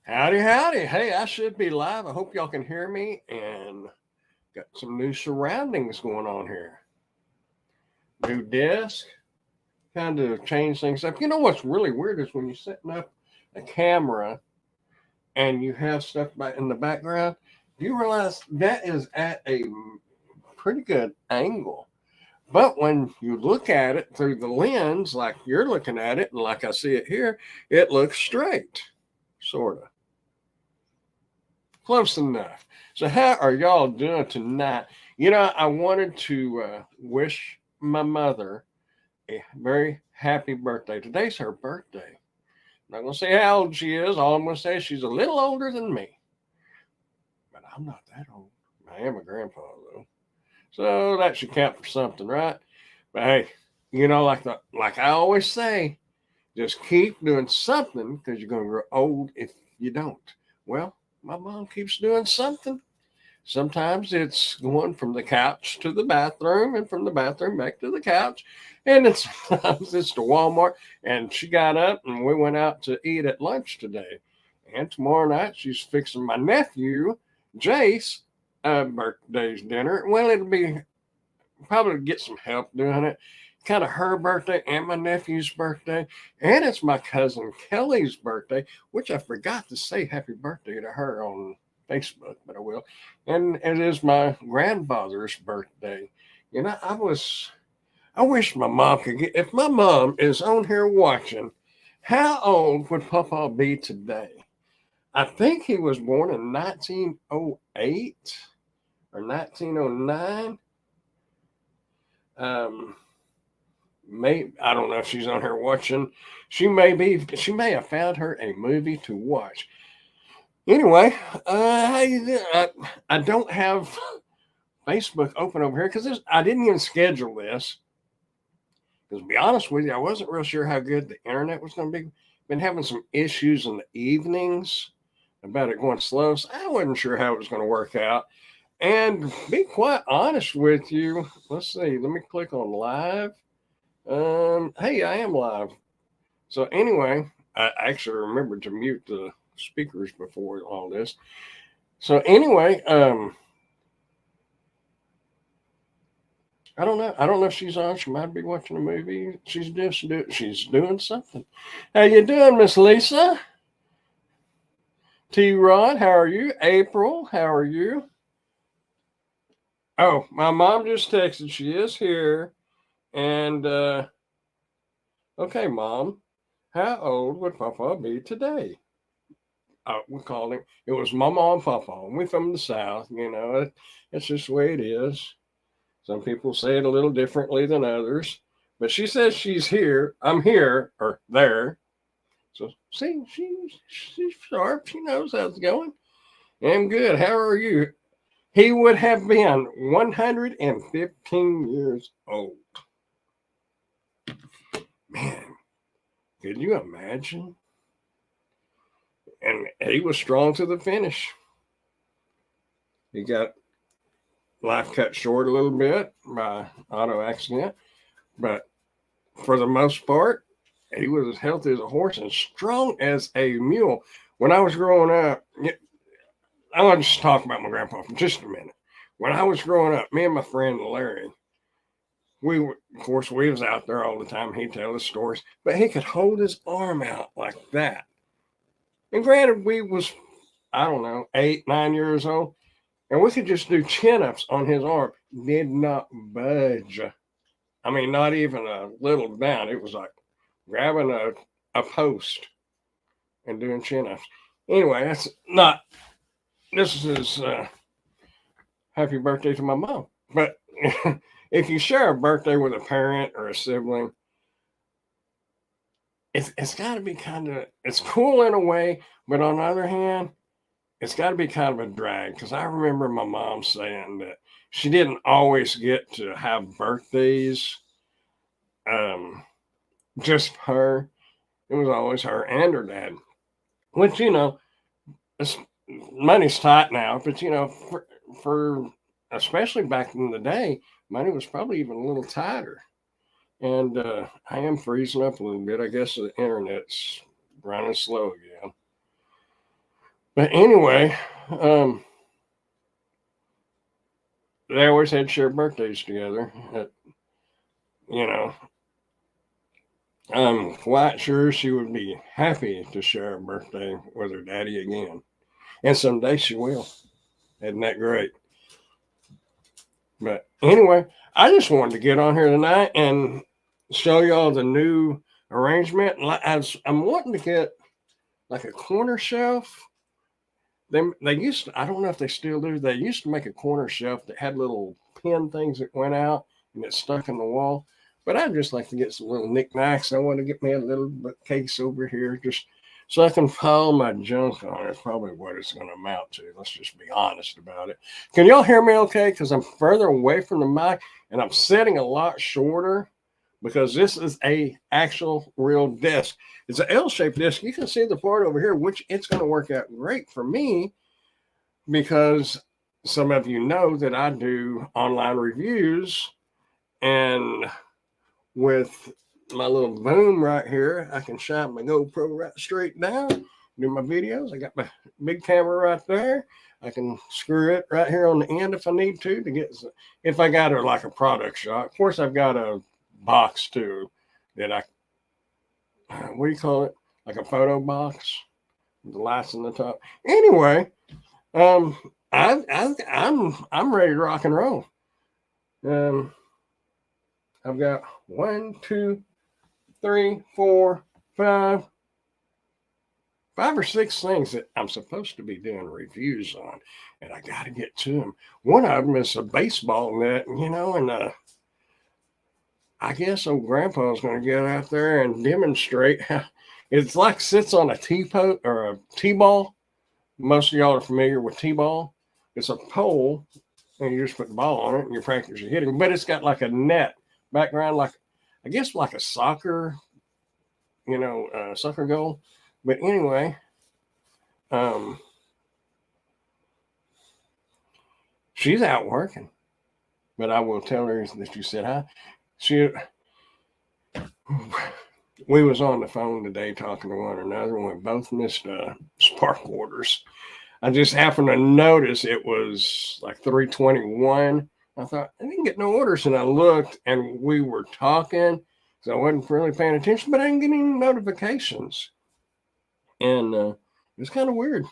Howdy, howdy. Hey, I should be live. I hope y'all can hear me and got some new surroundings going on here. New desk, kind of change things up. You know what's really weird is when you're setting up a camera and you have stuff back in the background, do you realize that is at a pretty good angle? But when you look at it through the lens, like you're looking at it, and like I see it here, it looks straight, sort of. Close enough. So, how are y'all doing tonight? I wanted to wish my mother a very happy birthday. Today's her birthday. I'm not going to say how old she is. All I'm going to say is she's a little older than me. But I'm not that old. I am a grandpa, though. So, that should count for something, right? But hey, like I always say, just keep doing something because you're going to grow old if you don't. Well, my mom keeps doing something. Sometimes it's going from the couch to the bathroom and from the bathroom back to the couch. And it's sometimes it's to Walmart. And she got up and we went out to eat at lunch today. And tomorrow night she's fixing my nephew, Jace, birthday's dinner. Well, it'll be probably get some help doing it. Kind of her birthday and my nephew's birthday. And it's my cousin Kelly's birthday, which I forgot to say happy birthday to her on Facebook, but I will. And it is my grandfather's birthday. I wish my mom could get, if my mom is on here watching, how old would Papa be today? I think he was born in 1908 or 1909. I don't know if she's on here watching. She may have found her a movie to watch. Anyway, how you doing? I don't have Facebook open over here because I didn't even schedule this. Because to be honest with you, I wasn't real sure how good the internet was going to be. Been having some issues in the evenings about it going slow, so I wasn't sure how it was going to work out. And be quite honest with you, let's see. Let me click on live. Hey, I am live. So anyway, I actually remembered to mute the speakers before all this. So anyway, I don't know. I don't know if she's on. She might be watching a movie. She's doing something. How you doing, Miss Lisa? T. Rod, how are you? April, how are you? Oh, my mom just texted. She is here. And okay, Mom, how old would Papa be today? We called him. It was Mama and Papa. We from the South, it's just the way it is. Some people say it a little differently than others, but she says she's here. I'm here or there. So see, she's sharp. She knows how it's going. I'm good. How are you? He would have been 115 years old. Man, could you imagine? And he was strong to the finish. He got life cut short a little bit by auto accident, but for the most part, he was as healthy as a horse and strong as a mule. When I was growing up, I want to just talk about my grandpa for just a minute. When I was growing up, me and my friend Larry, of course, we was out there all the time. He'd tell us stories, but he could hold his arm out like that. And granted, we was, I don't know, 8, 9 years old, and we could just do chin-ups on his arm. Did not budge. I mean, not even a little down. It was like grabbing a post and doing chin-ups. Anyway, this is happy birthday to my mom. But if you share a birthday with a parent or a sibling, it's got to be it's cool in a way, but on the other hand, it's got to be kind of a drag because I remember my mom saying that she didn't always get to have birthdays just her. It was always her and her dad, which, money's tight now, but, for especially back in the day, money was probably even a little tighter. And I am freezing up a little bit. I guess the internet's running slow again. But anyway, they always had shared birthdays together. You know, I'm quite sure she would be happy to share a birthday with her daddy again. And someday she will. Isn't that great? But anyway, I just wanted to get on here tonight and show y'all the new arrangement. I'm wanting to get like a corner shelf. They used to, I don't know if they still do. They used to make a corner shelf that had little pin things that went out and it stuck in the wall. But I'd just like to get some little knickknacks. I want to get me a little bookcase over here just so I can pile my junk on it. Probably what it's going to amount to. Let's just be honest about it. Can y'all hear me okay? Because I'm further away from the mic and I'm sitting a lot shorter because this is a actual real desk. It's an L-shaped disc. You can see the part over here, which it's going to work out great for me because some of you know that I do online reviews, and with my little boom right here, I can shine my GoPro right straight down, do my videos. I got my big camera right there. I can screw it right here on the end if I need to get, if I got like a product shot. Of course, I've got a box too that what do you call it? Like a photo box with the lights on the top. Anyway, I'm ready to rock and roll. I've got 1, 2, 3, 4, 5 or 6 things that I'm supposed to be doing reviews on, and I got to get to them. One of them is a baseball net, and I guess old Grandpa's going to get out there and demonstrate how it's like sits on a teapot or a T-ball. Most of y'all are familiar with T-ball. It's a pole, and you just put the ball on it, and you practice your hitting. But it's got like a net background, like I guess like a soccer, soccer goal. But anyway, she's out working. But I will tell her that you said hi. We was on the phone today talking to one another, and we both missed spark orders. I just happened to notice it was like 3:21. I thought I didn't get no orders, and I looked, and we were talking, so I wasn't really paying attention. But I didn't get any notifications, and it was kind of weird.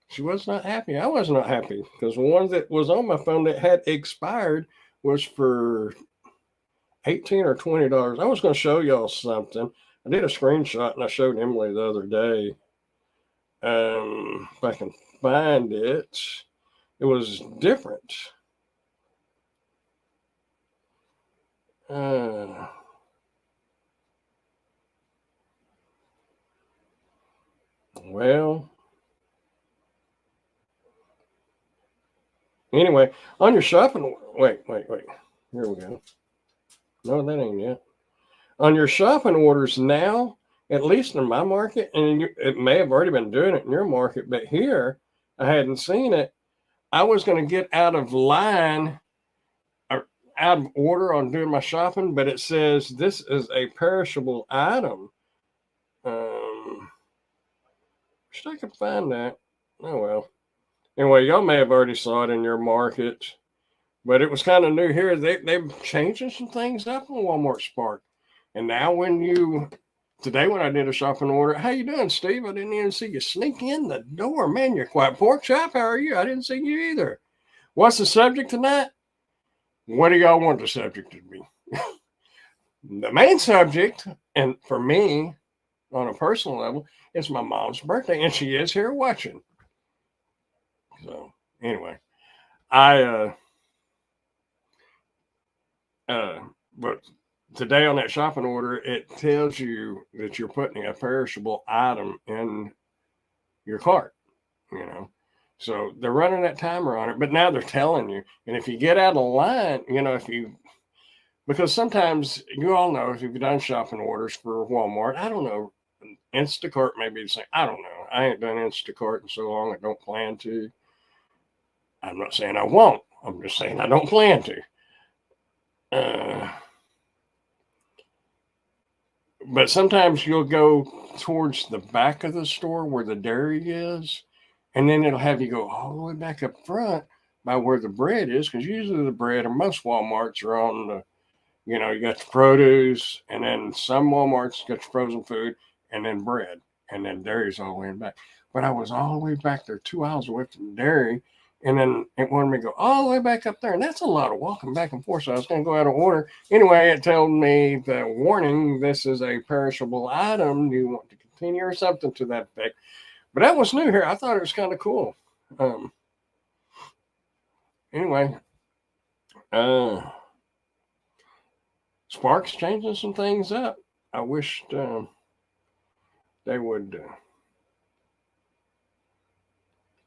She was not happy. I was not happy because the one that was on my phone that had expired was for $18 or $20. I was going to show y'all something. I did a screenshot and I showed Emily the other day. If I can find it, it was different. Well, anyway, on your shopping, wait. Here we go. No, that ain't it. On your shopping orders now, at least in my market, and it may have already been doing it in your market, but here I hadn't seen it. I was going to get out of line or out of order on doing my shopping, but it says this is a perishable item. Wish I could find that. Oh well. Anyway, y'all may have already saw it in your market, but it was kind of new here. They're changing some things up on Walmart Spark, and now today when I did a shopping order, how you doing, Steve? I didn't even see you sneak in the door, man. You're quiet. Pork chop, how are you? I didn't see you either. What's the subject tonight? What do y'all want the subject to be? The main subject, and for me, on a personal level, is my mom's birthday, and she is here watching. So anyway, but today on that shopping order, it tells you that you're putting a perishable item in your cart, So they're running that timer on it, but now they're telling you. And if you get out of line, because sometimes you all know if you've done shopping orders for Walmart, I don't know, Instacart may be the same. I don't know. I ain't done Instacart in so long. I don't plan to. I'm not saying I won't. I'm just saying I don't plan to. But sometimes you'll go towards the back of the store where the dairy is, and then it'll have you go all the way back up front by where the bread is, because usually the bread, or most Walmarts are on the, you got the produce, and then some Walmarts got your frozen food, and then bread, and then dairy's all the way in back. But I was all the way back there, 2 hours away from dairy, and then it wanted me to go all the way back up there, and that's a lot of walking back and forth. So I was going to go out of order. Anyway, it told me the warning: this is a perishable item. Do you want to continue, or something to that effect? But that was new here. I thought it was kind of cool. Anyway, Spark's changing some things up. I wished they would.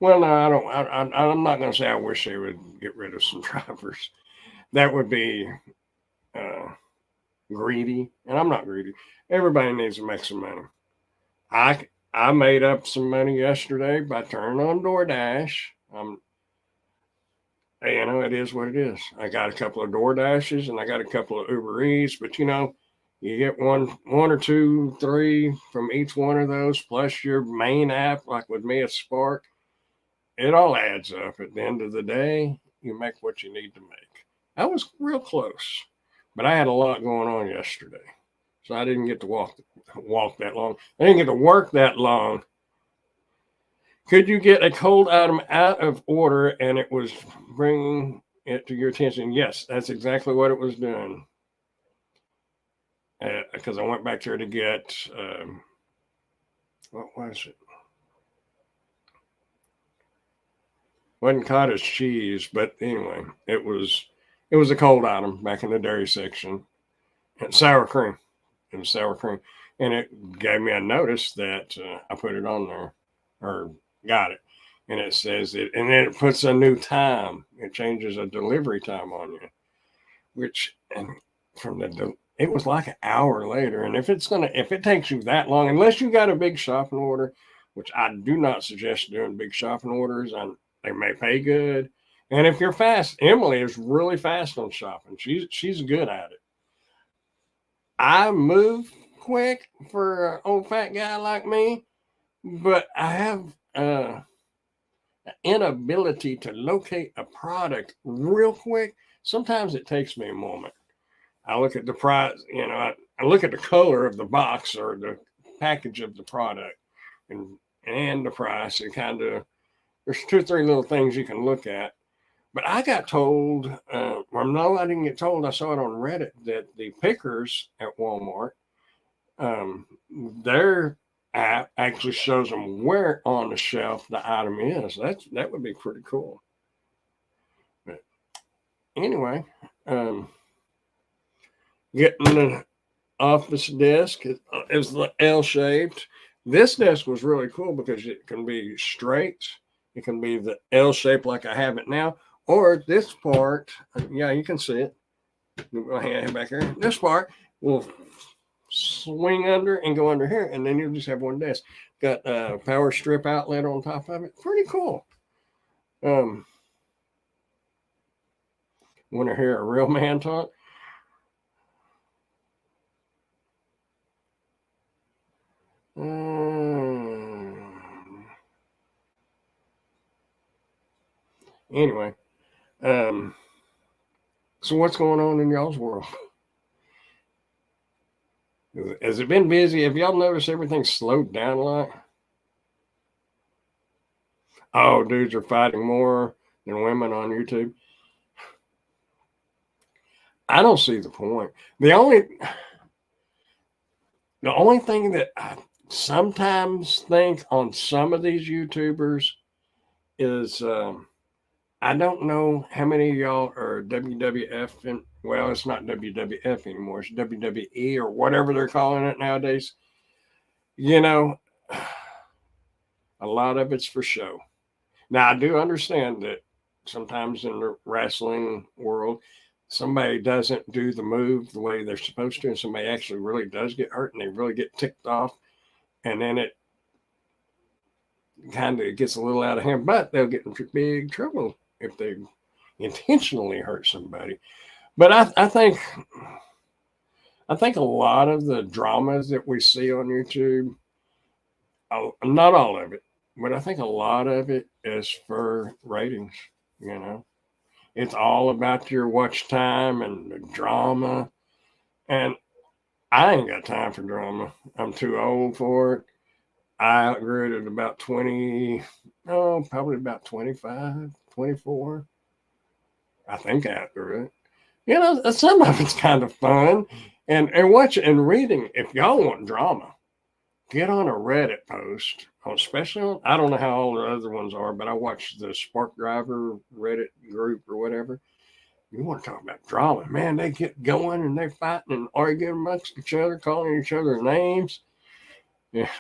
Well, no, I don't. I'm not going to say I wish they would get rid of some drivers. That would be greedy, and I'm not greedy. Everybody needs to make some money. I made up some money yesterday by turning on DoorDash. It is what it is. I got a couple of DoorDashes and I got a couple of Uber Eats, but you get one or two, three from each one of those, plus your main app, like with me, it's Spark. It all adds up. At the end of the day, you make what you need to make. I was real close, but I had a lot going on yesterday, so I didn't get to walk that long. I didn't get to work that long. Could you get a cold item out of order and it was bringing it to your attention? Yes, that's exactly what it was doing. Because I went back there to get, what was it? Wasn't cottage cheese, but anyway, it was a cold item back in the dairy section. And sour cream. It was sour cream. And it gave me a notice that I put it on there, or got it, and it says it, and then it puts a new time. It changes a delivery time on you, which, and from it was like an hour later. And if it takes you that long, unless you got a big shopping order, which I do not suggest doing big shopping orders, and they may pay good. And if you're fast, Emily is really fast on shopping. She's good at it. I move quick for an old fat guy like me, but I have inability to locate a product real quick. Sometimes it takes me a moment. I look at the price, I look at the color of the box or the package of the product and the price, and kind of, there's 2 or 3 little things you can look at. But I got told, no, I didn't get told. I saw it on Reddit that the pickers at Walmart, their app actually shows them where on the shelf the item is. That would be pretty cool. But anyway, getting the office desk is the L-shaped. This desk was really cool because it can be straight. It can be the L shape like I have it now, or this part. Yeah, you can see it. My hand back here. This part will swing under and go under here, and then you just have one desk. Got a power strip outlet on top of it. Pretty cool. Want to hear a real man talk? Anyway, so what's going on in y'all's world? Has it been busy? Have y'all noticed everything slowed down a lot? Oh, dudes are fighting more than women on YouTube. I don't see the point. The only thing that I sometimes think on some of these YouTubers is I don't know how many of y'all are WWF, and well, it's not WWF anymore. It's WWE or whatever they're calling it nowadays. A lot of it's for show. Now, I do understand that sometimes in the wrestling world, somebody doesn't do the move the way they're supposed to, and somebody actually really does get hurt and they really get ticked off, and then it kind of gets a little out of hand, but they'll get in big trouble if they intentionally hurt somebody. But I think a lot of the dramas that we see on YouTube, not all of it, but I think a lot of it is for ratings. You know, it's all about your watch time and the drama. And I ain't got time for drama. I'm too old for it. I outgrew it at about 20, oh, probably about 25, 24. I think I outgrew it. You know, some of it's kind of fun. And watching and reading, if y'all want drama, get on a Reddit post, especially on, I don't know how all the other ones are, but I watched the Spark Driver Reddit group or whatever. You want to talk about drama, man, they get going and they're fighting and arguing amongst each other, calling each other names. Yeah,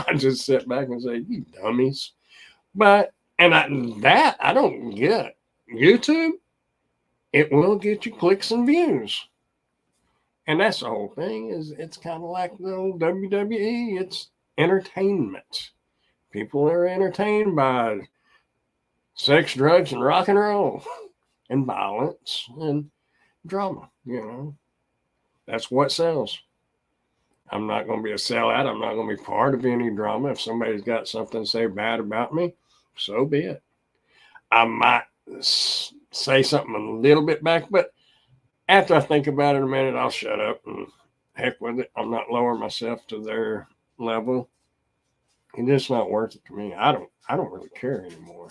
I just sit back and say, you dummies. But, and I don't get. YouTube, it will get you clicks and views. And that's the whole thing. Is it's kind of like the old WWE. It's entertainment. People are entertained by sex, drugs, and rock and roll, and violence and drama. You know, that's what sells. I'm not going to be a sellout. I'm not going to be part of any drama. If somebody's got something to say bad about me, so be it. I might say something a little bit back, but after I think about it a minute, I'll shut up and heck with it. I'm not lowering myself to their level. It's just not worth it to me. I don't really care anymore.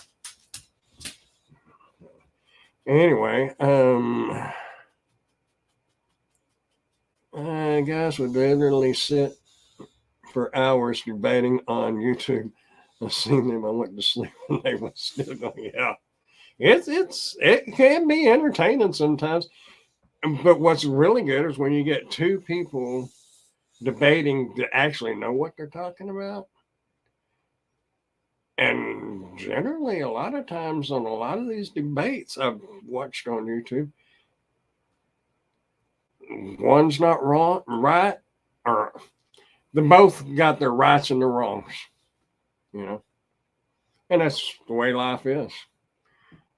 Anyway, guys would regularly sit for hours debating on YouTube. I've seen them. I went to sleep and they were still going. Yeah, it can be entertaining sometimes. But what's really good is when you get two people debating to actually know what they're talking about. And generally, a lot of times on a lot of these debates I've watched on YouTube, one's not wrong, right, or they both got their rights and their wrongs, you know. And that's the way life is.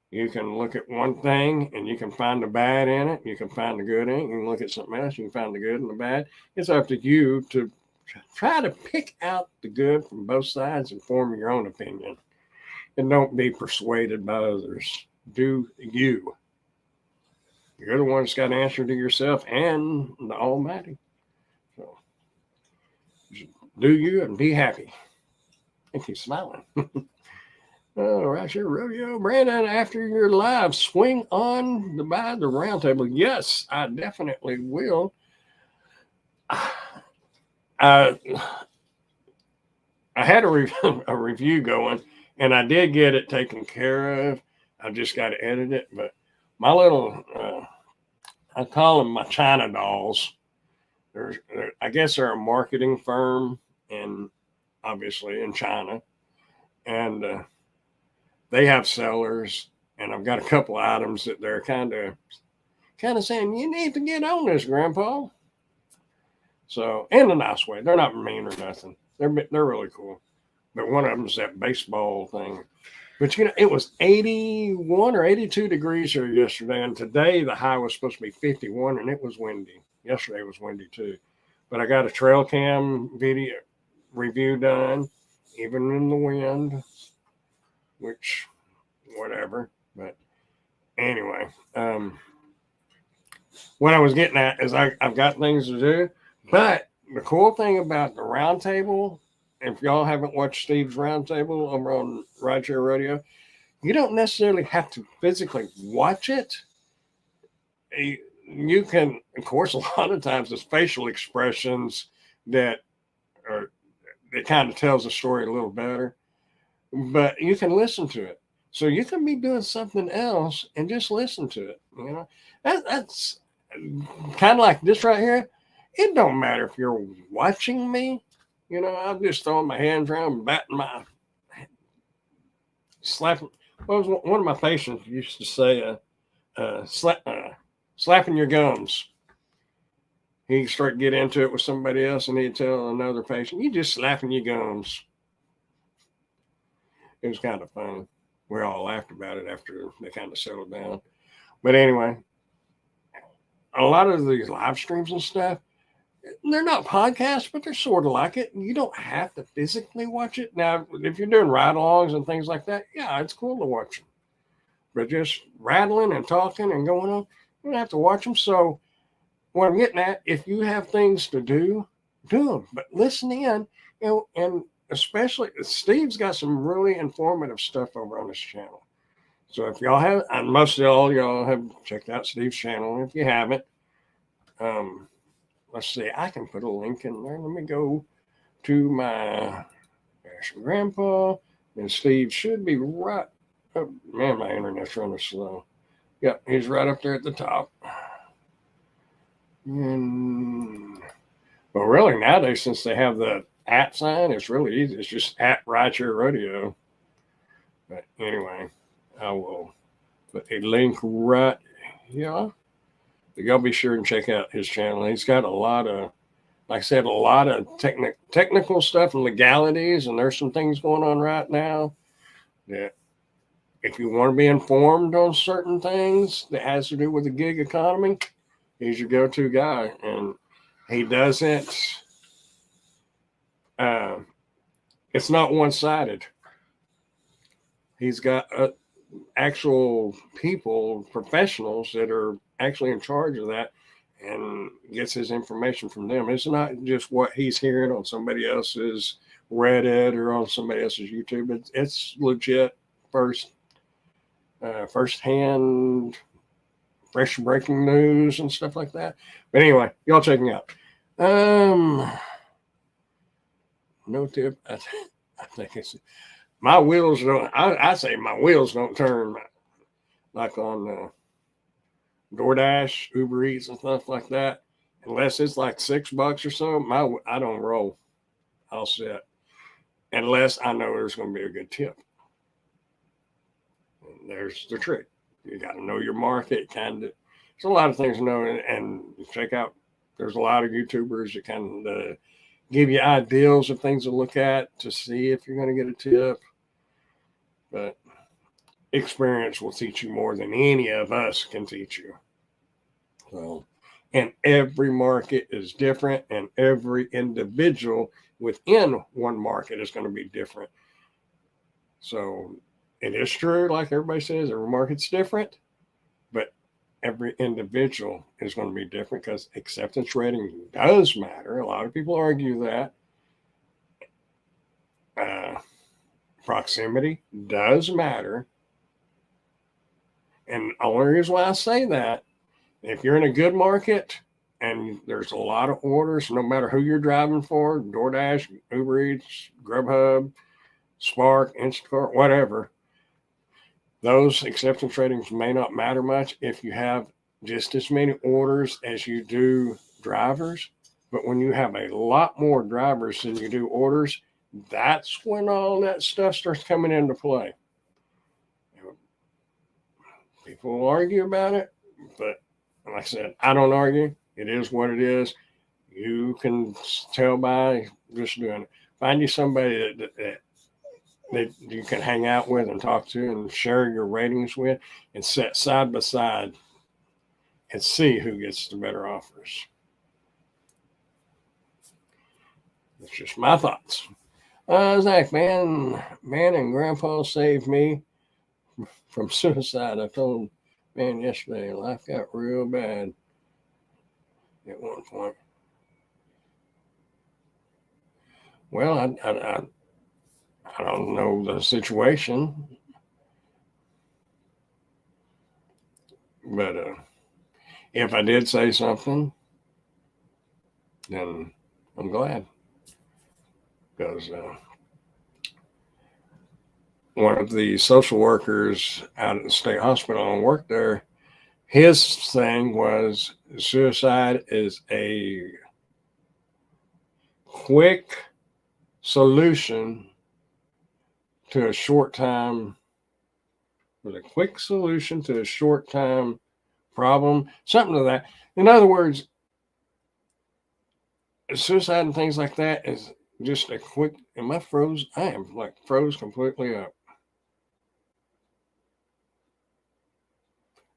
You can look at one thing and you can find the bad in it. You can find the good in it. You can look at something else. You can find the good and the bad. It's up to you to try to pick out the good from both sides and form your own opinion. And don't be persuaded by others. Do you. You're the one that's got to answer to yourself and the Almighty. So do you and be happy. And keep smiling. Oh, right here, Rodeo. Brandon, after your live, swing on by the round table. Yes, I definitely will. I had a review going, and I did get it taken care of. I just got to edit it. But my little, I call them my China dolls. I guess they're a marketing firm, and obviously in China. And they have sellers, and I've got a couple of items that they're kind of saying, you need to get on this, Grandpa. So, in a nice way. They're not mean or nothing. They're really cool. But one of them is that baseball thing. But you know, it was 81 or 82 degrees here yesterday, and today the high was supposed to be 51, and it was windy. Yesterday was windy too. But I got a trail cam video review done, even in the wind, which whatever. But anyway, what I was getting at is I've got things to do. But the cool thing about the roundtable, if y'all haven't watched Steve's roundtable over on Rideshare Radio, you don't necessarily have to physically watch it. You can, of course, a lot of times it's facial expressions that are that kind of tells the story a little better. But you can listen to it. So you can be doing something else and just listen to it. You know, that's kind of like this right here. It don't matter if you're watching me. You know, I'm just throwing my hands around, batting my, slapping. What was one of my patients used to say? Slapping your gums. He'd start to get into it with somebody else, and he'd tell another patient, "You just slapping your gums." It was kind of funny. We all laughed about it after they kind of settled down. But anyway, a lot of these live streams and stuff, They're not podcasts, but they're sort of like it. You don't have to physically watch it. Now, if you're doing ride-alongs and things like that, yeah, it's cool to watch them. But just rattling and talking and going on, you don't have to watch them. So what I'm getting at, if you have things to do them. But listen in, and especially Steve's got some really informative stuff over on his channel. So if y'all have, and most of y'all have checked out Steve's channel. If you haven't, um, let's see, I can put a link in there. Let me go to my grandpa, and Steve should be right. Oh, man, my internet's running slow. Yep, he's right up there at the top. And but really nowadays, since they have the at sign, it's really easy. It's just at Rideshare Radio. But anyway, I will put a link right here. But y'all be sure and check out his channel. He's got a lot of, like I said, a lot of technical stuff and legalities, and there's some things going on right now that if you want to be informed on certain things that has to do with the gig economy, he's your go-to guy. And he doesn't, it's not one-sided. He's got actual people, professionals that are actually in charge of that, and gets his information from them. It's not just what he's hearing on somebody else's Reddit or on somebody else's YouTube. It's legit first-hand, fresh breaking news and stuff like that. But anyway, y'all check me out. No tip. I think it's my wheels don't. I say my wheels don't turn like on DoorDash, Uber Eats, and stuff like that. Unless it's like $6 or so, I don't roll. I'll sit unless I know there's going to be a good tip. And there's the trick. You got to know your market. Kind of, there's a lot of things to know, and check out. There's a lot of YouTubers that kind of give you ideals of things to look at to see if you're going to get a tip. But experience will teach you more than any of us can teach you. So, and every market is different, and every individual within one market is going to be different. So it is true, like everybody says, every market's different, but every individual is going to be different because acceptance rating does matter. A lot of people argue that. Proximity does matter. And the only reason why I say that, if you're in a good market and there's a lot of orders, no matter who you're driving for, DoorDash, Uber Eats, Grubhub, Spark, Instacart, whatever, those acceptance ratings may not matter much if you have just as many orders as you do drivers. But when you have a lot more drivers than you do orders, that's when all that stuff starts coming into play. People will argue about it, but like I said, I don't argue. It is what it is. You can tell by just doing it. Find you somebody that you can hang out with and talk to and share your ratings with, and set side by side and see who gets the better offers. That's just my thoughts. Zach, man and Grandpa saved me from suicide. I told man yesterday, life got real bad at one point. Well, I don't know the situation, but if I did say something, then I'm glad, because one of the social workers out at the state hospital and worked there, his thing was suicide is a quick solution to a short time, with a quick solution to a short time problem, something to that. In other words, suicide and things like that is just a quick. Am I froze? I am like froze completely up.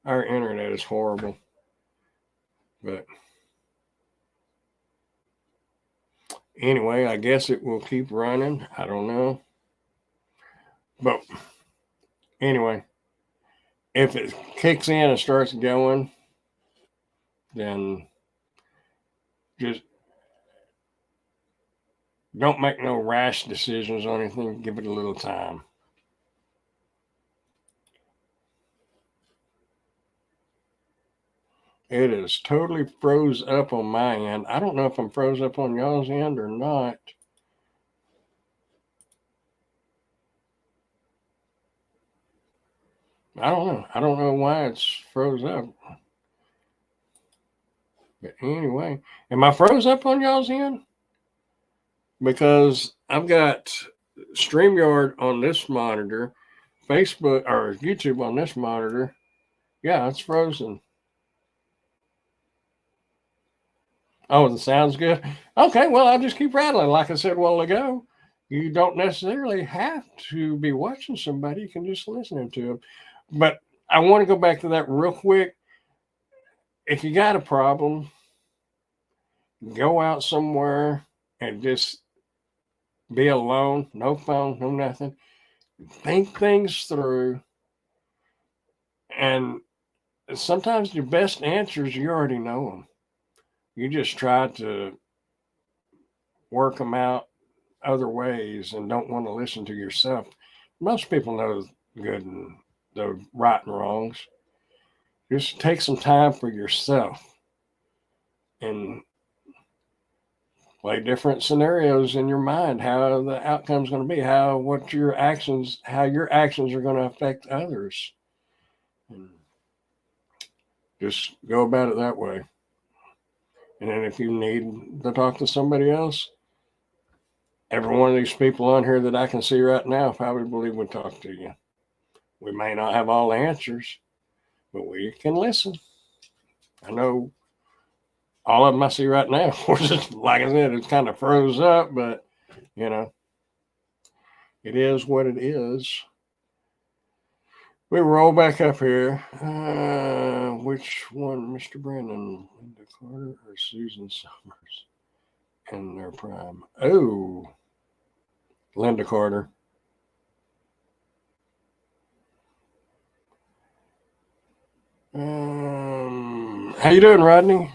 Our internet is horrible, but Anyway, I guess it will keep running. I don't know. But anyway, if it kicks in and starts going, then just don't make no rash decisions on anything. Give it a little time. It is totally froze up on my end. I don't know if I'm froze up on y'all's end or not. I don't know. I don't know why it's froze up. But anyway, am I froze up on y'all's end? Because I've got StreamYard on this monitor, Facebook or YouTube on this monitor. Yeah, it's frozen. Oh, the sound's good. Okay, well, I'll just keep rattling. Like I said a while ago, you don't necessarily have to be watching somebody, you can just listen to them. But I want to go back to that real quick. If you got a problem, go out somewhere and just be alone, no phone, no nothing. Think things through. And sometimes your best answers, you already know them. You just try to work them out other ways and don't want to listen to yourself. Most people know good and the right and wrongs. Just take some time for yourself and play different scenarios in your mind, how the outcome's going to be, how your actions are going to affect others. And just go about it that way. And then if you need to talk to somebody else, every one of these people on here that I can see right now probably would talk to you. We may not have all the answers, but we can listen. I know all of them I see right now, of course, like I said, it's kind of froze up, but you know, it is what it is. We roll back up here. Which one, Mr. Brandon, Linda Carter, or Susan Summers in their prime? Oh, Linda Carter. How you doing, Rodney?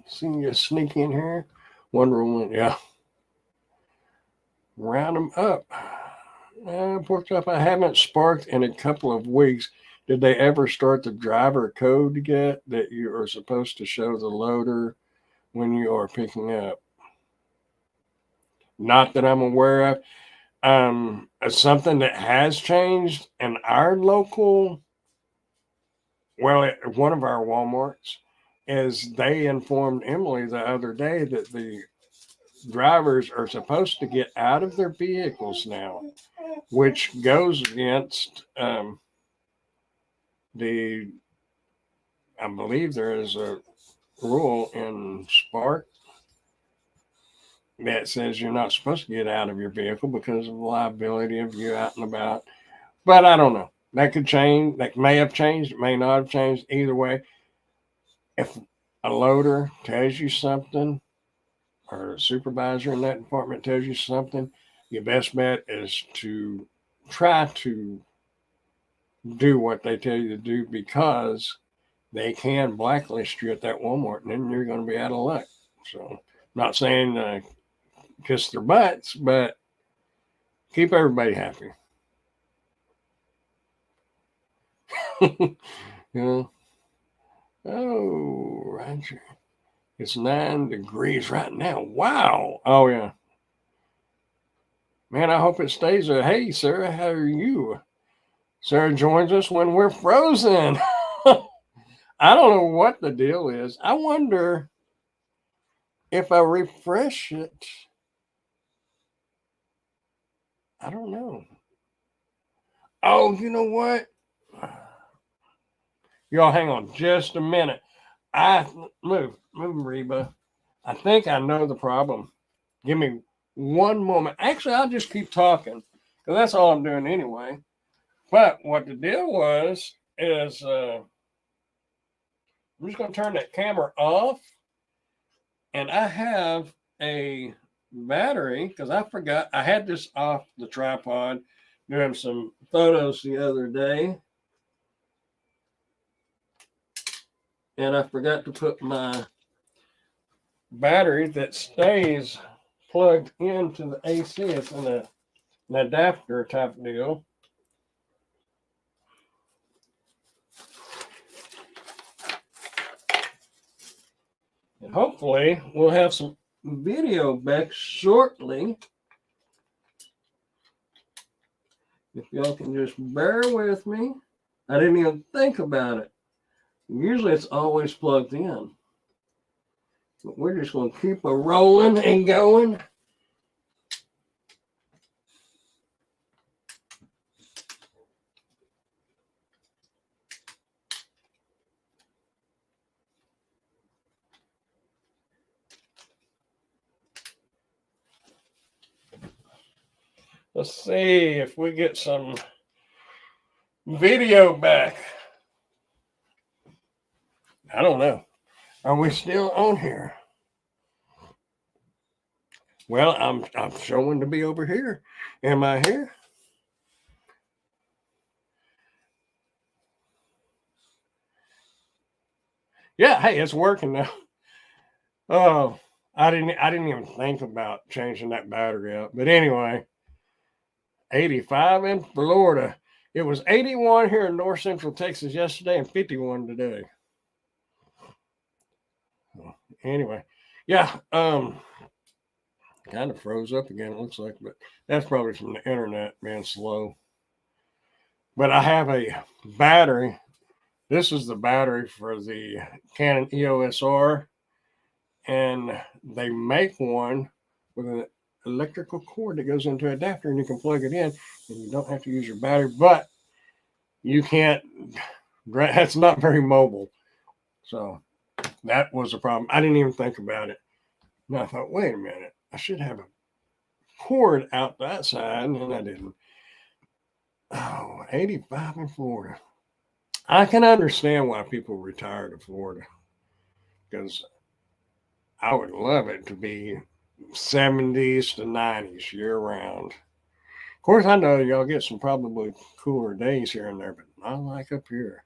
Seeing you sneak in here. Wonder Woman, yeah. Round them up. Pork chop, I haven't sparked in a couple of weeks. Did they ever start the driver code yet that you are supposed to show the loader when you are picking up? Not that I'm aware of. Something that has changed in our local, well, at one of our Walmarts, is they informed Emily the other day that the drivers are supposed to get out of their vehicles now, which goes against the, I believe there is a rule in Spark that says you're not supposed to get out of your vehicle because of the liability of you out and about. But I don't know. That could change. That may have changed. It may not have changed. Either way, if a loader tells you something or a supervisor in that department tells you something, your best bet is to try to do what they tell you to do, because they can blacklist you at that Walmart and then you're going to be out of luck. So, not saying kiss their butts, but keep everybody happy. You know? Oh, Roger. It's 9 degrees right now. Wow. Oh, yeah. Man, I hope it stays there. Hey, Sarah, how are you? Sarah joins us when we're frozen. I don't know what the deal is. I wonder if I refresh it. I don't know. Oh, you know what? Y'all hang on just a minute. I move, Reba. I think I know the problem. Give me one moment. Actually, I'll just keep talking because that's all I'm doing anyway. But what the deal was is I'm just going to turn that camera off, and I have a battery, because I forgot I had this off the tripod doing some photos the other day, and I forgot to put my battery that stays plugged into the AC. It's in an adapter type deal. And hopefully we'll have some video back shortly. If y'all can just bear with me. I didn't even think about it. Usually it's always plugged in. But we're just going to keep a rolling and going. Let's see if we get some video back. I don't know. Are we still on here? Well, I'm showing to be over here. Am I here? Yeah, hey, it's working now. Oh, I didn't even think about changing that battery out. But anyway, 85 in Florida. It was 81 here in north central Texas yesterday and 51 today. Anyway, yeah, kind of froze up again, it looks like, but that's probably from the internet being slow. But I have a battery. This is the battery for the Canon EOS R, and they make one with an electrical cord that goes into an adapter, and you can plug it in, and you don't have to use your battery, but you can't, that's not very mobile. So that was a problem. I didn't even think about it. And I thought, wait a minute, I should have a cord out that side, and I didn't. Oh, 85 in Florida. I can understand why people retire to Florida, because I would love it to be 70s to 90s year round. Of course, I know y'all get some probably cooler days here and there, but not like up here.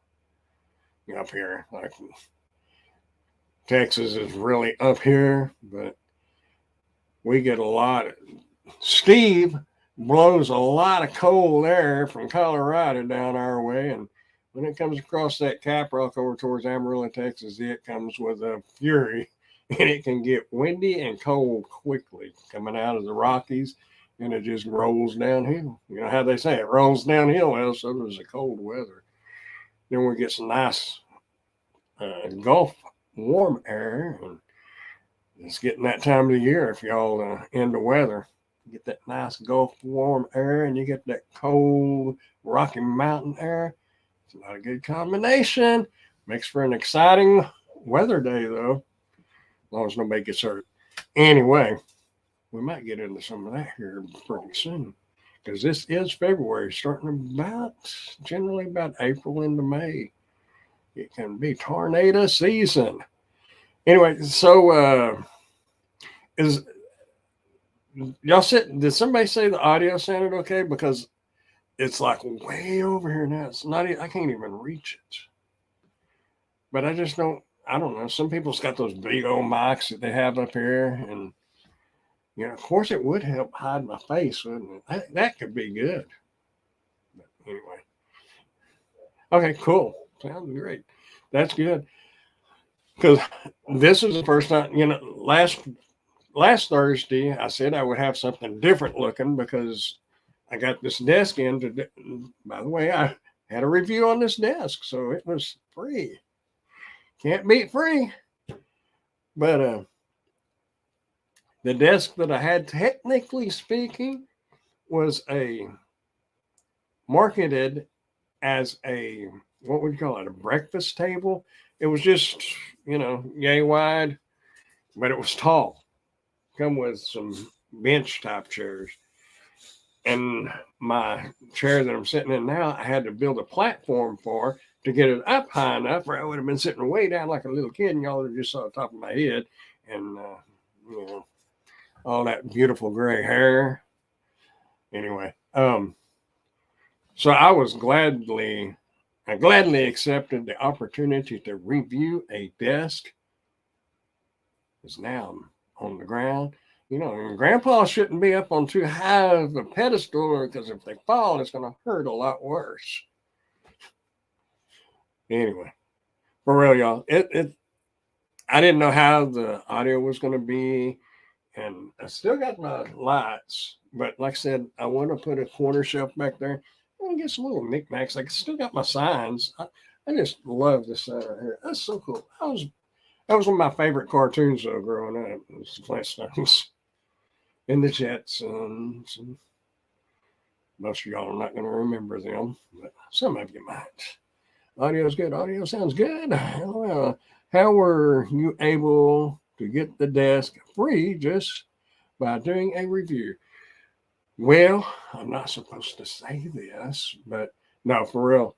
Up here, like Texas is really up here, but we get a lot of, Steve blows a lot of cold air from Colorado down our way, and when it comes across that Cap Rock over towards Amarillo, Texas, it comes with a fury, and it can get windy and cold quickly coming out of the Rockies, and it just rolls downhill. You know how they say it rolls downhill. Well, so does the cold weather. Then we get some nice Gulf warm air, and it's getting that time of the year. If y'all into weather, you get that nice Gulf warm air, and you get that cold Rocky Mountain air. It's not a good combination. Makes for an exciting weather day, though, as long as nobody gets hurt. Anyway, we might get into some of that here pretty soon, because this is February, starting generally about April into May. It can be tornado season. Anyway, so is y'all did somebody say the audio sounded okay? Because it's like way over here now. It's not, I can't even reach it. But I just don't, I don't know. Some people's got those big old mics that they have up here. And, you know, of course it would help hide my face, wouldn't it? That could be good. But anyway. Okay, cool. Sounds great. That's good. Because this is the first time, you know, last Thursday, I said I would have something different looking because I got this desk in. By the way, I had a review on this desk, so it was free. Can't beat free. But the desk that I had, technically speaking, was marketed as what would you call it, a breakfast table. It was just, you know, yay wide, but it was tall. Come with some bench type chairs. And my chair that I'm sitting in now, I had to build a platform for to get it up high enough, or I would have been sitting way down like a little kid, and y'all would have just saw the top of my head. And you know, all that beautiful gray hair. Anyway, so I gladly accepted the opportunity to review a desk. Is now on the ground. And grandpa shouldn't be up on too high of a pedestal because if they fall, it's going to hurt a lot worse. Anyway, for real, y'all, I didn't know how the audio was going to be, and I still got my lights, but like I said, I want to put a corner shelf back there and get some little knickknacks. I still got my signs. I just love this sign right here. That's so cool. That was one of my favorite cartoons though growing up. It was the Flintstones and the Jetsons. And most of y'all are not going to remember them, but some of you might. Audio's good. Audio sounds good. How were you able to get the desk free just by doing a review? Well, I'm not supposed to say this, but no, for real.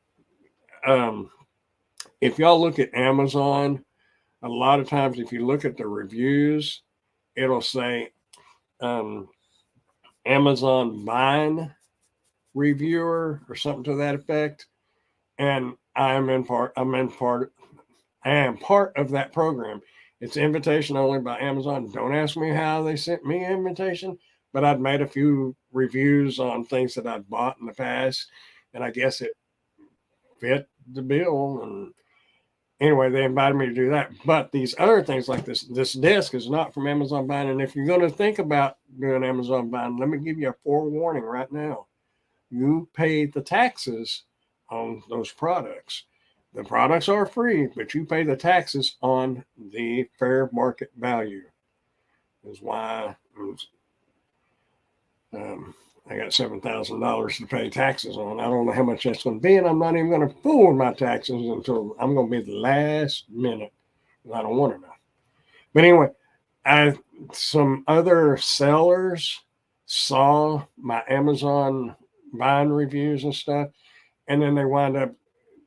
Um, if y'all look at Amazon, a lot of times if you look at the reviews, it'll say um, Amazon Vine reviewer or something to that effect. And I am part of that program. It's invitation only by Amazon. Don't ask me how they sent me an invitation, but I'd made a few reviews on things that I'd bought in the past, and I guess it fit the bill. And anyway, they invited me to do that. But these other things like this desk is not from Amazon Buying. And if you're going to think about doing Amazon Buying, let me give you a forewarning right now. You pay the taxes on those products. The products are free, but you pay the taxes on the fair market value. Is why I got $7,000 to pay taxes on. I don't know how much that's going to be, and I'm not even going to fool with my taxes until I'm going to be the last minute. I don't want to know. But anyway, some other sellers saw my Amazon buying reviews and stuff, and then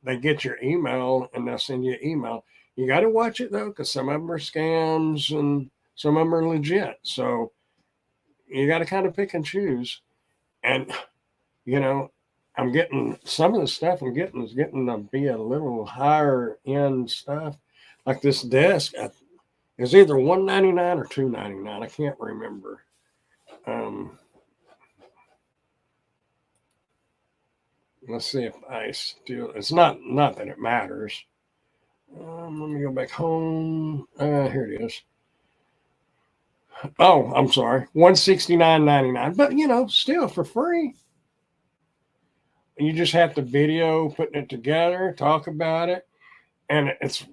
they get your email and they'll send you an email. You got to watch it though, because some of them are scams and some of them are legit. So you got to kind of pick and choose. And I'm getting some of the stuff I'm getting is getting to be a little higher end stuff. Like this desk is either $199 or $299. I can't remember. Let's see if I still. It's not that it matters. Let me go back home. Here it is. Oh, I'm sorry, $169.99. But still for free. You just have to video putting it together, talk about it, and it's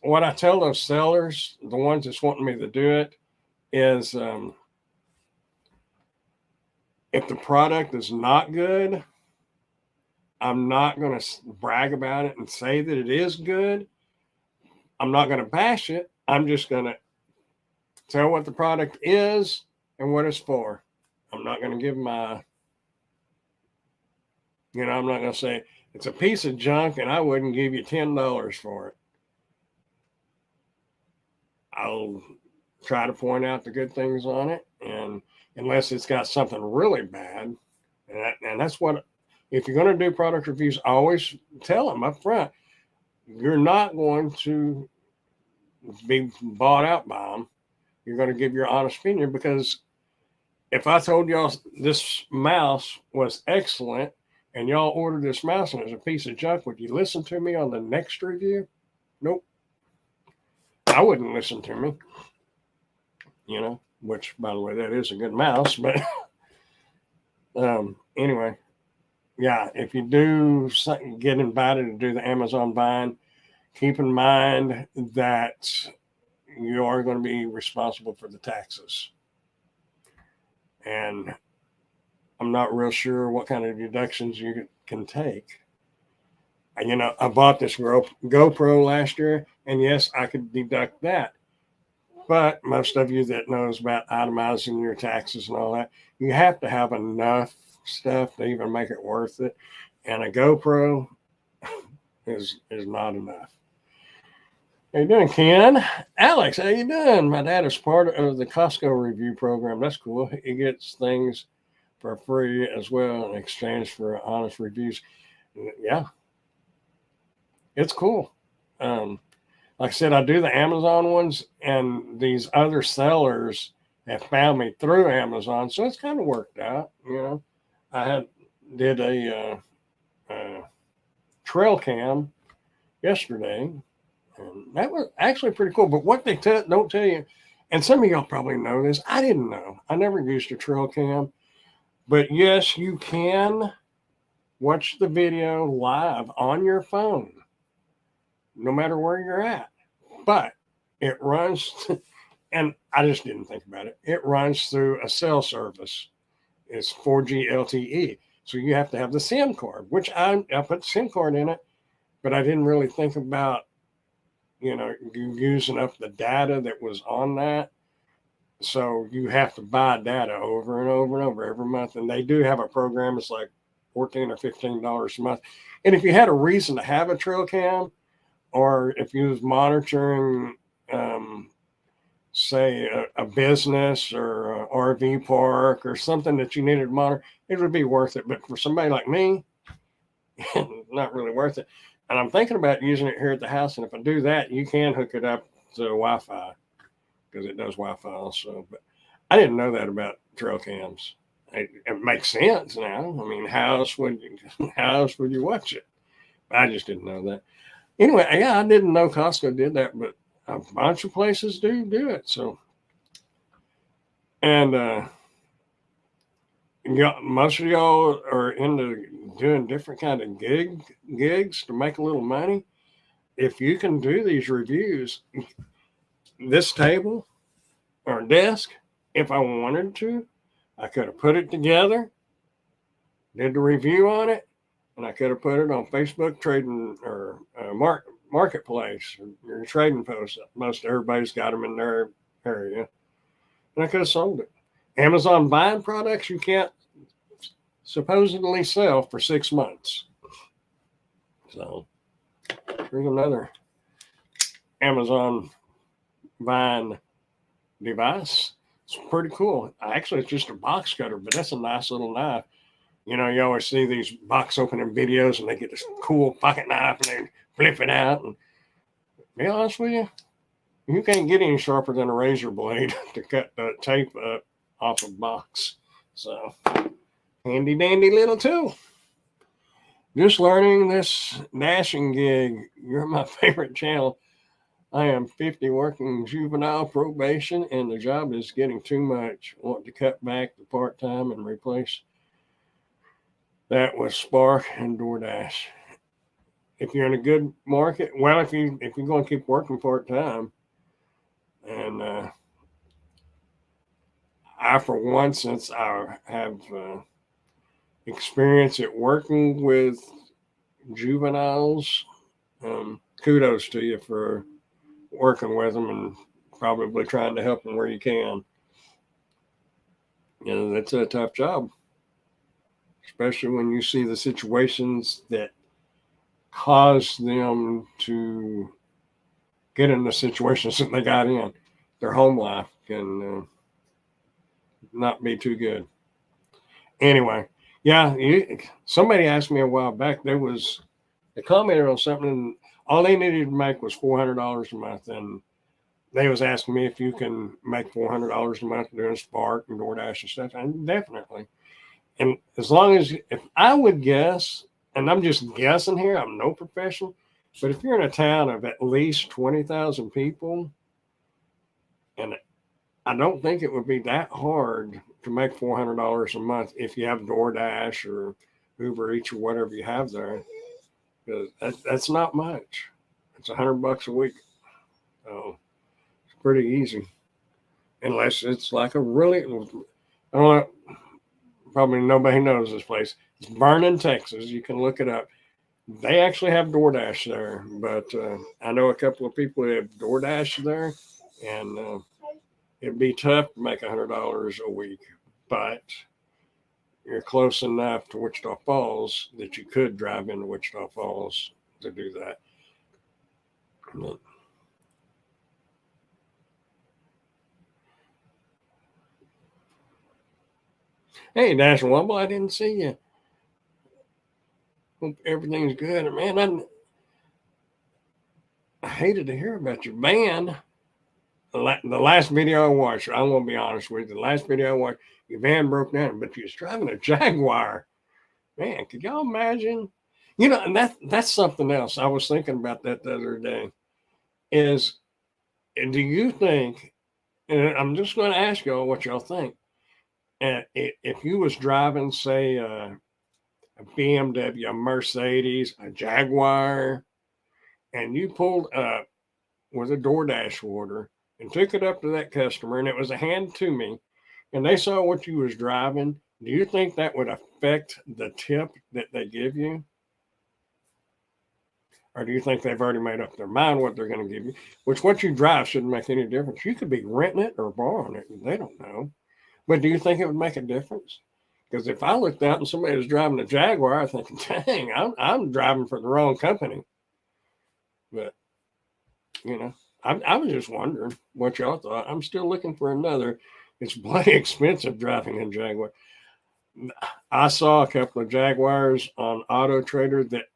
what I tell those sellers, the ones that's wanting me to do it, is if the product is not good, I'm not going to brag about it and say that it is good. I'm not going to bash it. I'm just going to tell what the product is and what it's for. I'm not going to give my, I'm not going to say it's a piece of junk and I wouldn't give you $10 for it. I'll try to point out the good things on it, and unless it's got something really bad, and that's what, if you're going to do product reviews, always tell them up front, you're not going to be bought out by them. You're going to give your honest opinion, because if I told y'all this mouse was excellent and y'all ordered this mouse and it's a piece of junk, would you listen to me on the next review? Nope. I wouldn't listen to me. Which, by the way, that is a good mouse. But anyway, yeah, if you do get invited to do the Amazon buying, keep in mind that you are going to be responsible for the taxes. And I'm not real sure what kind of deductions you can take. I bought this GoPro last year, and yes, I could deduct that. But most of you that knows about itemizing your taxes and all that, you have to have enough stuff to even make it worth it. And a GoPro is not enough. How you doing, Ken? Alex, how you doing? My dad is part of the Costco review program. That's cool. He gets things for free as well in exchange for honest reviews. Yeah, it's cool. Um, like I said, I do the Amazon ones, and these other sellers have found me through Amazon, so it's kind of worked out. I had did a trail cam yesterday, and that was actually pretty cool. But what they don't tell you, and some of y'all probably know this, I didn't know. I never used a trail cam, but yes, you can watch the video live on your phone, no matter where you're at. But it runs, and I just didn't think about it. It runs through a cell service. It's 4G LTE. So you have to have the SIM card, which I put the SIM card in it, but I didn't really think about, you using up the data that was on that. So you have to buy data over and over and over every month. And they do have a program. It's like $14 or $15 a month. And if you had a reason to have a trail cam, or if you was monitoring, say, a business or a RV park or something that you needed to monitor, it would be worth it. But for somebody like me, not really worth it. And I'm thinking about using it here at the house. And if I do that, you can hook it up to Wi-Fi because it does Wi-Fi also. But I didn't know that about trail cams. It makes sense now. I mean, how else would you watch it? I just didn't know that. Anyway, yeah, I didn't know Costco did that, but a bunch of places do it. So, and most of y'all are into doing different kind of gigs to make a little money. If you can do these reviews, this table or desk, if I wanted to, I could have put it together, did the review on it, and I could have put it on Facebook trading or marketplace or trading posts. Most everybody's got them in their area, and I could have sold it. Amazon buying products you can't supposedly sell for 6 months. So here's another Amazon Vine device. It's pretty cool. Actually, it's just a box cutter, but that's a nice little knife. You always see these box opening videos and they get this cool pocket knife and they flip it out. And to be honest with you, you can't get any sharper than a razor blade to cut the tape up off a box. So, handy dandy little tool. Just learning this dashing gig. You're my favorite channel. I am 50 working juvenile probation, and the job is getting too much. Want to cut back to part time and replace that with Spark and DoorDash. If you're in a good market, well, if you're going to keep working part time, and I, for one, since I have experience at working with juveniles, kudos to you for working with them and probably trying to help them where you can. That's a tough job, especially when you see the situations that cause them to get in the situations that they got in. Their home life can not be too good. Anyway, yeah, somebody asked me a while back. They commented on something, and all they needed to make was $400 a month, and they was asking me if you can make $400 a month doing Spark and DoorDash and stuff, and definitely. And as long as, if I would guess, and I'm just guessing here, I'm no professional, but if you're in a town of at least 20,000 people, and I don't think it would be that hard to make $400 a month if you have DoorDash or Uber Eats or whatever you have there, because that's not much. It's $100 a week. So it's pretty easy, unless it's like a really, I don't know, probably nobody knows this place. It's Vernon, Texas. You can look it up. They actually have DoorDash there, but I know a couple of people who have DoorDash there, and it'd be tough to make $100 a week, but you're close enough to Wichita Falls that you could drive into Wichita Falls to do that. Hey, Dash Wumble, I didn't see you. Hope everything's good. And man, I hated to hear about your band. The last video I watched, I'm going to be honest with you, the last video I watched, your van broke down, but you was driving a Jaguar. Man, could y'all imagine? You know, and that's something else. I was thinking about that the other day. Is do you think? And I'm just going to ask y'all what y'all think. If you was driving, say, a BMW, a Mercedes, a Jaguar, and you pulled up with a DoorDash order and took it up to that customer, and it was a hand to me, and they saw what you was driving, do you think that would affect the tip that they give you? Or do you think they've already made up their mind what they're going to give you? Which what you drive shouldn't make any difference. You could be renting it or borrowing it. They don't know. But do you think it would make a difference? Because if I looked out and somebody was driving a Jaguar, I'm thinking, dang, I'm driving for the wrong company. But, you know, I was just wondering what y'all thought. I'm still looking for another. It's bloody expensive driving a Jaguar. I saw a couple of Jaguars on Auto Trader that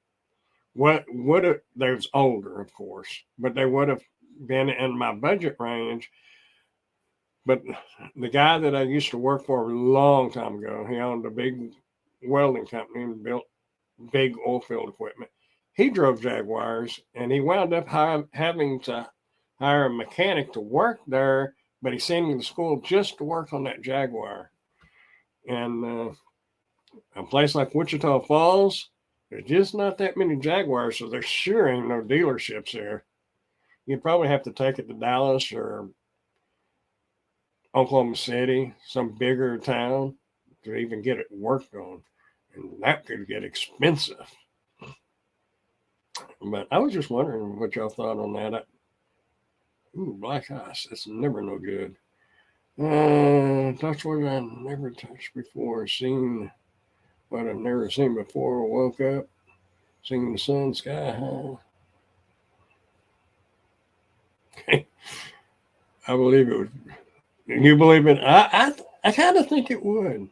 what would have, they was older, of course, but they would have been in my budget range. But the guy that I used to work for a long time ago, he owned a big welding company and built big oil field equipment. He drove Jaguars, and he wound up having to hire a mechanic to work there, but he sent him to school just to work on that Jaguar. And a place like Wichita Falls, there's just not that many Jaguars, so there sure ain't no dealerships there. You'd probably have to take it to Dallas or Oklahoma City, some bigger town, to even get it worked on. And that could get expensive. But I was just wondering what y'all thought on that. Ooh, black ice. That's never no good. Touch what I've never touched before. Seen what I've never seen before. Woke up, seen the sun sky high. I believe it would. You believe it? I kind of think it would.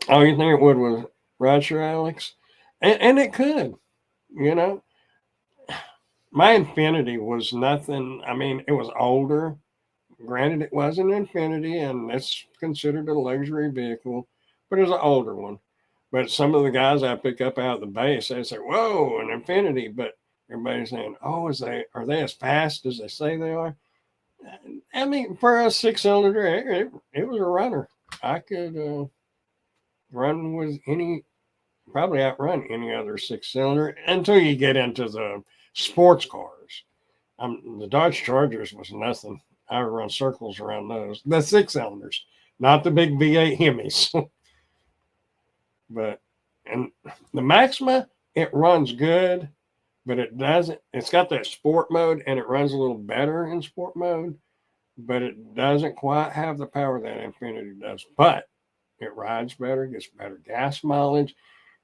Oh, you think it would with Roger Alex? And it could, you know. My Infinity was nothing. I mean, it was older. Granted, it was an Infinity, and it's considered a luxury vehicle, but it was an older one. But some of the guys I pick up out of the base, they say, "Whoa, an Infinity!" But everybody's saying, "Oh, are they as fast as they say they are?" I mean, for a 6-cylinder, it was a runner. I could run with probably outrun any other 6-cylinder until you get into the sports cars. The Dodge Chargers was nothing. I would run circles around those. The 6-cylinders, not the big V8 Hemis. But and the Maxima, it runs good, but it doesn't. It's got that sport mode, and it runs a little better in sport mode, but it doesn't quite have the power that Infinity does. But it rides better, gets better gas mileage,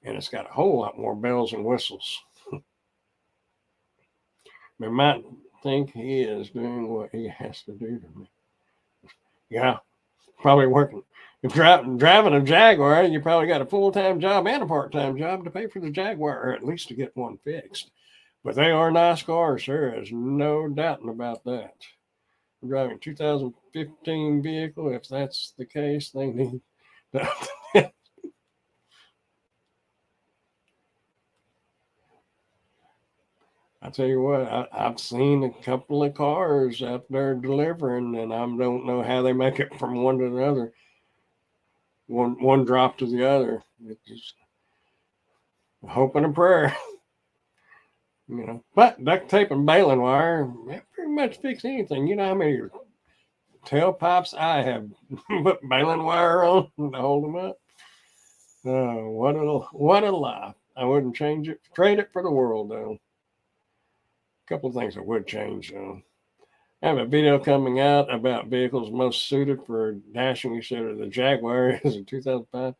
and it's got a whole lot more bells and whistles. They might think he is doing what he has to do to me. Yeah, probably working. If driving a Jaguar, you probably got a full-time job and a part-time job to pay for the Jaguar, or at least to get one fixed. But they are nice cars. There is no doubting about that. I'm driving a 2015 vehicle. If that's the case, they need. I tell you what, I've seen a couple of cars out there delivering, and I don't know how they make it from one to the other, one drop to the other. It's just a hope and a prayer, you know. But duct tape and baling wire, that pretty much fix anything. You know how many tailpipes I have put baling wire on to hold them up? Oh, what a life! I wouldn't change it, trade it for the world, though. A couple of things I would change, though. I have a video coming out about vehicles most suited for dashing. You said the Jaguar is a 2005.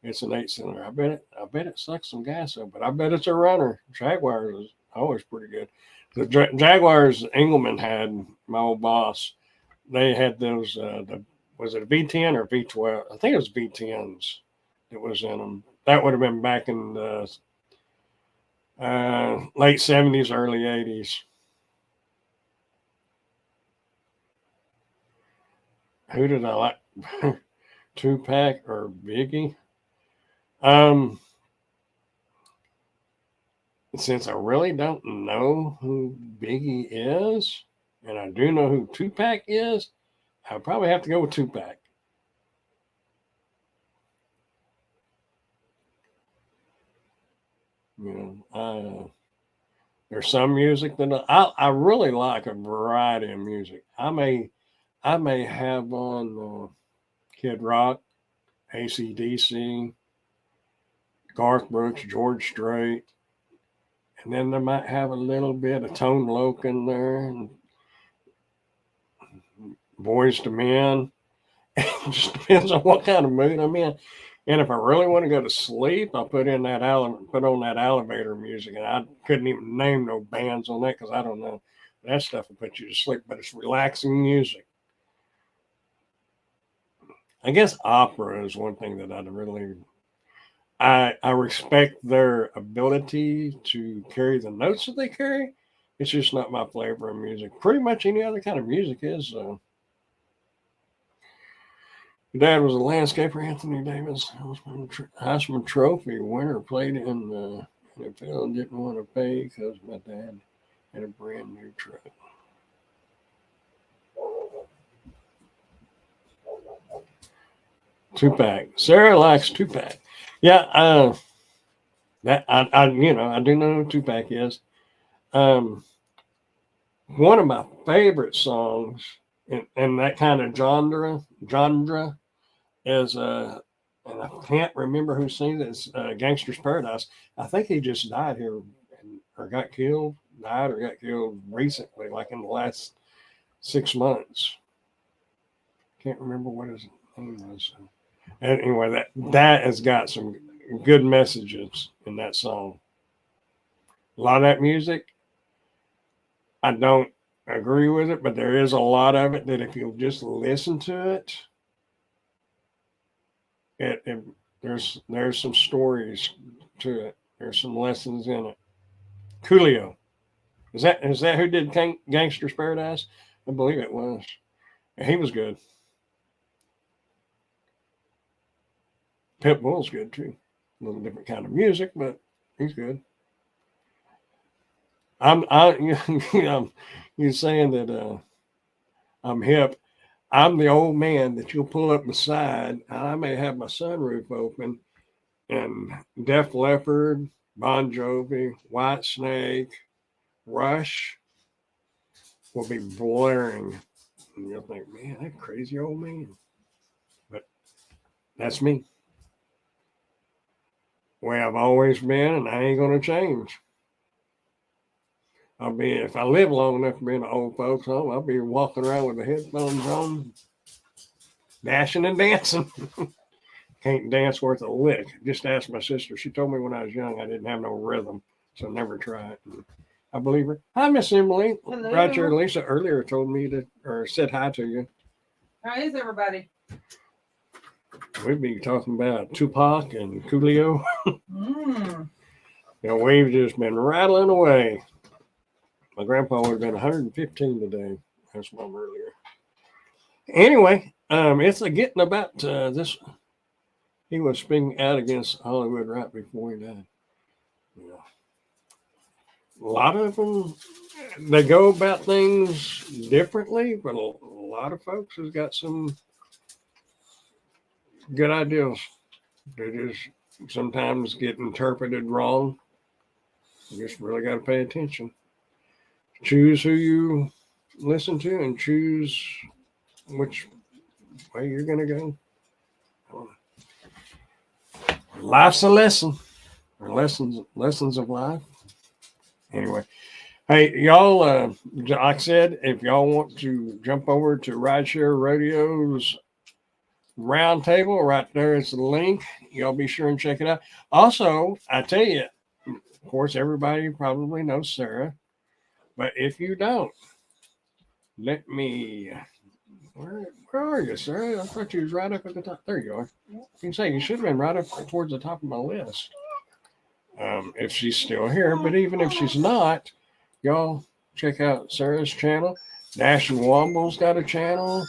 It's an 8-cylinder. I bet it sucks some gas up, but I bet it's a runner. Jaguar is always pretty good. The Jaguars Engelman had, my old boss, they had those the Was it a V10 or V12? I think it was V10s that was in them. That would have been back in the late 70s, early 80s. Who did I like? Tupac or Biggie? Um, since I really don't know who Biggie is, and I do know who Tupac is, I'll probably have to go with Tupac. You know, there's some music that I really like a variety of music. I may have on Kid Rock, AC/DC, Garth Brooks, George Strait, and then they might have a little bit of Tone Loc in there, and Boys to Men. It just depends on what kind of mood I'm in. And if I really want to go to sleep, I'll put on that elevator music, and I couldn't even name no bands on that because I don't know. That stuff will put you to sleep, but it's relaxing music. I guess opera is one thing that I respect their ability to carry the notes that they carry. It's just not my flavor of music. Pretty much any other kind of music is. Your dad was a landscaper, Anthony Davis, Heisman Trophy winner, played in the NFL, didn't want to pay because my dad had a brand new truck. Tupac. Sarah likes Tupac. Yeah, that I do know who Tupac is. Um, One of my favorite songs in that kind of genre is and I can't remember who sings it. It's Gangster's Paradise. I think he just died here or died or got killed recently, like in the last 6 months. Can't remember what his name was. And anyway, that has got some good messages in that song. A lot of that music, I don't agree with it, but there is a lot of it that if you'll just listen to it, it there's some stories to it. There's some lessons in it. Coolio. Is that who did Gangster's Paradise? I believe it was. He was good. Pitbull's good too. A little different kind of music, but he's good. You're saying that I'm hip. I'm the old man that you'll pull up beside. I may have my sunroof open, and Def Leppard, Bon Jovi, White Snake, Rush will be blaring. And you'll think, man, that crazy old man. But that's me. Way I've always been, and I ain't gonna change. If I live long enough to be in an old folks' home, I'll be walking around with the headphones on, dashing and dancing. Can't dance worth a lick. Just ask my sister. She told me when I was young I didn't have no rhythm, so never try it. I believe her. Hi, Miss Emily. Hello. Roger Lisa earlier told me or said hi to you. How is everybody? We'd be talking about Tupac and Coolio. We've just been rattling away. My grandpa would have been 115 today. That's mom earlier. Anyway, it's getting about this. He was speaking out against Hollywood right before he died. Yeah. A lot of them, they go about things differently, but a lot of folks has got some good ideas. They just sometimes get interpreted wrong. You just really got to pay attention. Choose who you listen to and choose which way you're going to go. Life's a lesson, or lessons of life. Anyway, hey, y'all, like I said, if y'all want to jump over to Rideshare Radio's Roundtable, right there is the link. Y'all be sure and check it out. Also, I tell you, of course, everybody probably knows Sarah, but if you don't, let me Where are you, sir? I thought you was right up at the top. There you are. You can say you should have been right up towards the top of my list. If she's still here, but even if she's not, y'all check out Sarah's channel. Dash and Womble's got a channel.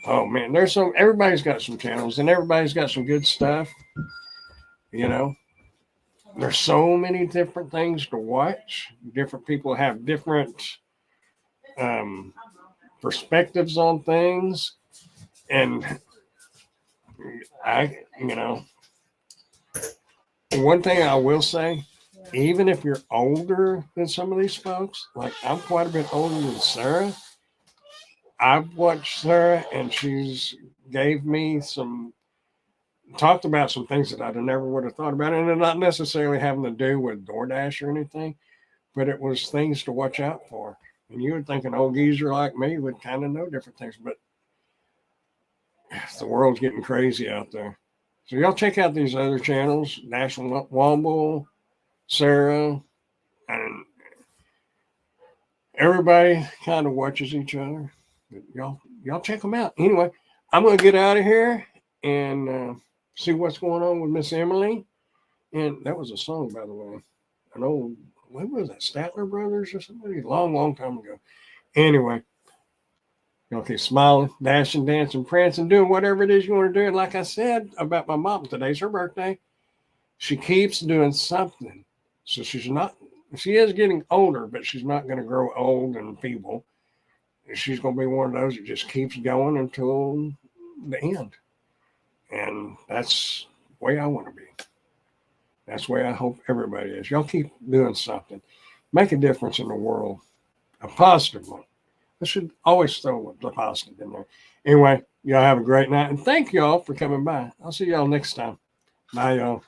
Oh man, everybody's got some channels and everybody's got some good stuff. You know, there's so many different things to watch. Different people have different um, perspectives on things. And you know, one thing I will say, even if you're older than some of these folks, like I'm quite a bit older than Sarah. I've watched Sarah and she's gave me talked about some things that I never would have thought about. And they're not necessarily having to do with DoorDash or anything, but it was things to watch out for. And you would think an old geezer like me would kind of know different things, but the world's getting crazy out there. So y'all check out these other channels, National Womble, Sarah, and everybody kind of watches each other. But y'all check them out. Anyway, I'm gonna get out of here and see what's going on with Miss Emily. And that was a song, by the way. An old, what was that, Statler Brothers or somebody? Long time ago. Anyway, y'all keep smiling, dashing, dancing, prancing, doing whatever it is you want to do. And like I said about my mom, today's her birthday. She keeps doing something. So she is getting older, but she's not going to grow old and feeble. She's going to be one of those that just keeps going until the end. And that's the way I want to be. That's the way I hope everybody is. Y'all keep doing something. Make a difference in the world. A positive one. I should always throw the positive in there. Anyway, y'all have a great night. And thank y'all for coming by. I'll see y'all next time. Bye, y'all.